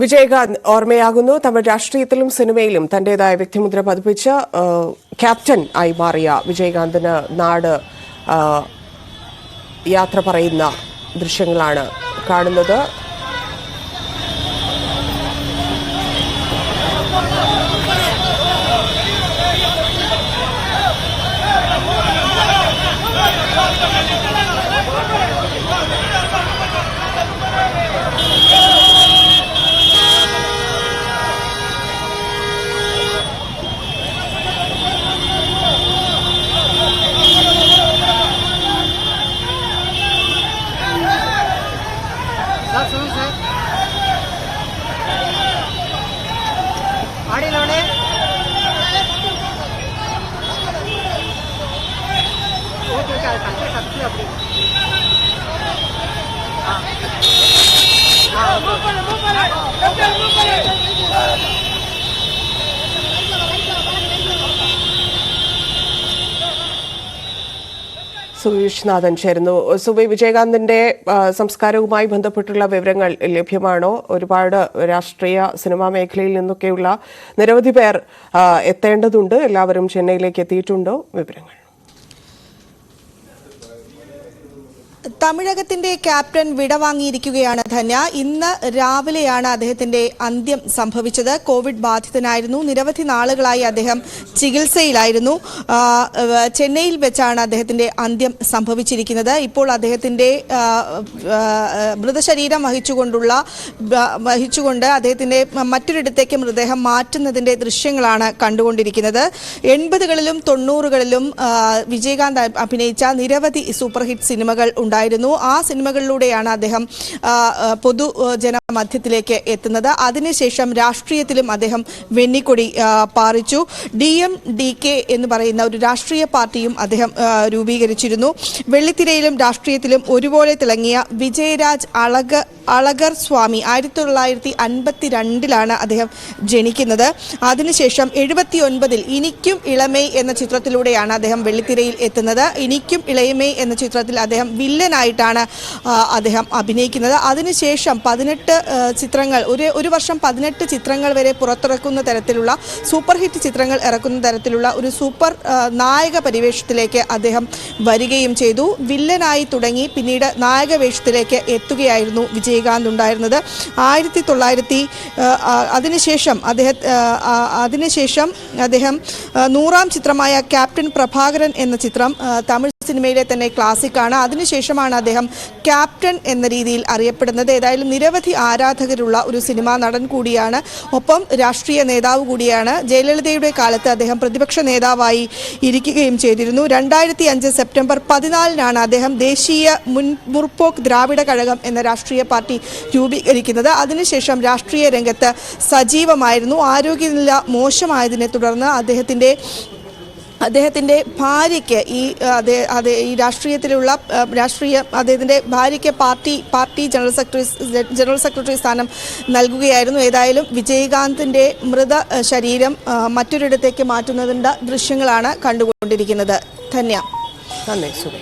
വിജയകാന്ത് ഓർമ്മയാകുന്നു. തമിഴ് രാഷ്ട്രീയത്തിലും സിനിമയിലും തന്റേതായ വ്യക്തിമുദ്ര പതിപ്പിച്ച് ക്യാപ്റ്റൻ ആയി മാറിയ വിജയകാന്തിന് നാട് യാത്ര പറയുന്ന ദൃശ്യങ്ങളാണ് കാണുന്നത്. ஆடினோடனே ஓகே அது கரெக்டாக சத்து அப்படி സുവിഷ്നാഥൻ ചേരുന്നു. സുബി, വിജയകാന്തിന്റെ സംസ്കാരവുമായി ബന്ധപ്പെട്ടുള്ള വിവരങ്ങൾ ലഭ്യമാണോ? ഒരുപാട് രാഷ്ട്രീയ സിനിമാ മേഖലയിൽ നിന്നൊക്കെയുള്ള നിരവധി പേർ എത്തേണ്ടതുണ്ട്. എല്ലാവരും ചെന്നൈയിലേക്ക് എത്തിയിട്ടുണ്ടോ? വിവരങ്ങൾ. തമിഴകത്തിന്റെ ക്യാപ്റ്റൻ വിടവാങ്ങിയിരിക്കുകയാണ് ധന്യ. ഇന്ന് രാവിലെയാണ് അദ്ദേഹത്തിന്റെ അന്ത്യം സംഭവിച്ചത്. കോവിഡ് ബാധിതനായിരുന്നു. നിരവധി നാളുകളായി അദ്ദേഹം ചികിത്സയിലായിരുന്നു. ചെന്നൈയിൽ വെച്ചാണ് അദ്ദേഹത്തിന്റെ അന്ത്യം സംഭവിച്ചിരിക്കുന്നത്. ഇപ്പോൾ അദ്ദേഹത്തിന്റെ മൃതശരീരം വഹിച്ചുകൊണ്ട് അദ്ദേഹത്തിന്റെ മറ്റൊരിടത്തേക്ക് മൃതദേഹം മാറ്റുന്നതിന്റെ ദൃശ്യങ്ങളാണ് കണ്ടുകൊണ്ടിരിക്കുന്നത്. 80കളിലും 90കളിലും വിജയകാന്ത് അഭിനയിച്ച നിരവധി സൂപ്പർ ഹിറ്റ് സിനിമകൾ ഉണ്ടായിരുന്നു. ആ സിനിമകളിലൂടെയാണ് അദ്ദേഹം പൊതുജനമധ്യത്തിലേക്ക് എത്തുന്നത്. അതിനുശേഷം രാഷ്ട്രീയത്തിലും അദ്ദേഹം വെന്നിക്കൊടി പാറിച്ചു. DMDK എന്ന് പറയുന്ന ഒരു രാഷ്ട്രീയ പാർട്ടിയും അദ്ദേഹം രൂപീകരിച്ചിരുന്നു. വെള്ളിത്തിരയിലും രാഷ്ട്രീയത്തിലും ഒരുപോലെ തിളങ്ങിയ വിജയരാജ് അളഗർ സ്വാമി 1952 അദ്ദേഹം ജനിക്കുന്നത്. അതിനുശേഷം 79 ഇനിക്കും ഇളമൈ എന്ന ചിത്രത്തിലൂടെയാണ് അദ്ദേഹം വെള്ളിത്തിരയിൽ എത്തുന്നത്. ഇനിക്കും ഇളമൈ എന്ന ചിത്രത്തിൽ അദ്ദേഹം വില്ലനായിട്ടാണ് അദ്ദേഹം അഭിനയിക്കുന്നത്. അതിനുശേഷം 18 ചിത്രങ്ങൾ ഒരു വർഷം 18 ചിത്രങ്ങൾ വരെ പുറത്തിറക്കുന്ന തരത്തിലുള്ള സൂപ്പർ ഹിറ്റ് ചിത്രങ്ങൾ ഇറക്കുന്ന തരത്തിലുള്ള ഒരു സൂപ്പർ നായക പരിവേഷത്തിലേക്ക് അദ്ദേഹം വരികയും ചെയ്തു. വില്ലനായി തുടങ്ങി പിന്നീട് നായക വേഷത്തിലേക്ക് എത്തുകയായിരുന്നു വിജയകാന്ത് ഉണ്ടായിരുന്നത്. അതിനുശേഷം അദ്ദേഹം 100ാം ചിത്രമായ ക്യാപ്റ്റൻ പ്രഭാകരൻ എന്ന ചിത്രം തമിഴ് സിനിമയിലെ തന്നെ ക്ലാസിക്കാണ്. അതിനുശേഷമാണ് അദ്ദേഹം ക്യാപ്റ്റൻ എന്ന രീതിയിൽ അറിയപ്പെടുന്നത്. ഏതായാലും നിരവധി ആരാധകരുള്ള ഒരു സിനിമാ നടൻ കൂടിയാണ്, ഒപ്പം രാഷ്ട്രീയ നേതാവ് കൂടിയാണ്. ജയലളിതയുടെ കാലത്ത് അദ്ദേഹം പ്രതിപക്ഷ നേതാവായി ഇരിക്കുകയും ചെയ്തിരുന്നു. 2005 സെപ്റ്റംബർ 14 അദ്ദേഹം ദേശീയ മുർപോക്ക് ദ്രാവിഡ കഴകം എന്ന രാഷ്ട്രീയ പാർട്ടി രൂപീകരിക്കുന്നത്. അതിനുശേഷം രാഷ്ട്രീയ രംഗത്ത് സജീവമായിരുന്നു. ആരോഗ്യനില മോശമായതിനെ തുടർന്ന് അദ്ദേഹത്തിൻ്റെ ഭാര്യയ്ക്ക് ഈ അദ്ദേഹത്തിൻ്റെ ഭാര്യയ്ക്ക് പാർട്ടി ജനറൽ സെക്രട്ടറി സ്ഥാനം നൽകുകയായിരുന്നു. ഏതായാലും വിജയകാന്തിൻ്റെ ശരീരം മറ്റൊരിടത്തേക്ക് മാറ്റുന്നതിൻ്റെ ദൃശ്യങ്ങളാണ് കണ്ടുകൊണ്ടിരിക്കുന്നത്. ധന്യ. നന്ദി സുബി.